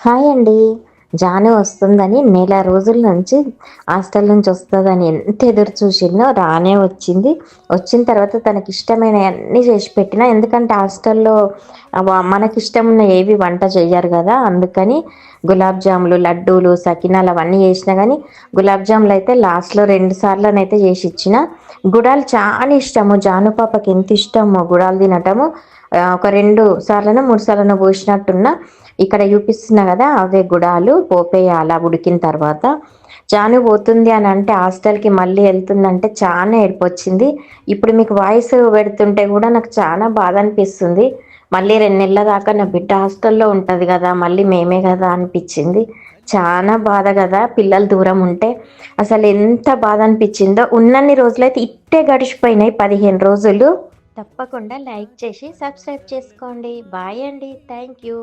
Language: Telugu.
హాయ్ అండి. జాను వస్తుందని నెల రోజుల నుంచి హాస్టల్ నుంచి వస్తుందని ఎంత ఎదురు చూసిందో రానే వచ్చింది. వచ్చిన తర్వాత తనకి ఇష్టమైనవి అన్నీ చేసి పెట్టిన, ఎందుకంటే హాస్టల్లో మనకిష్టం ఉన్న ఏవి వంట చెయ్యరు కదా, అందుకని గులాబ్ జాములు, లడ్డూలు, సకినాలు అవన్నీ చేసినా కానీ గులాబ్ జాములు అయితే లాస్ట్లో 2 సార్లనైతే చేసి ఇచ్చిన. గుడాలు చాలా ఇష్టము, జాను పాపకి ఎంత ఇష్టమో గుడాలు తినటము. ఒక 2 సార్లనో 3 సార్లనో పోసినట్టున్నా. ఇక్కడ చూపిస్తున్నా కదా, అవే గుడాలు పోపేయాల ఉడికిన తర్వాత. జాను పోతుంది అని అంటే హాస్టల్కి మళ్ళీ వెళ్తుందంటే చాలా ఏడుపు వచ్చింది. ఇప్పుడు మీకు వాయిస్ పెడుతుంటే కూడా నాకు చాలా బాధ అనిపిస్తుంది. మళ్ళీ 2 నెలల దాకా నా బిడ్డ హాస్టల్లో ఉంటుంది కదా, మళ్ళీ మేమే కదా అనిపించింది. చాలా బాధ కదా పిల్లలు దూరం ఉంటే. అసలు ఎంత బాధ అనిపించిందో. ఉన్నన్ని రోజులైతే ఇట్టే గడిచిపోయినాయి, 15 రోజులు. తప్పకుండా లైక్ చేసి సబ్స్క్రైబ్ చేసుకోండి. బాయ్ అండి, థ్యాంక్ యూ.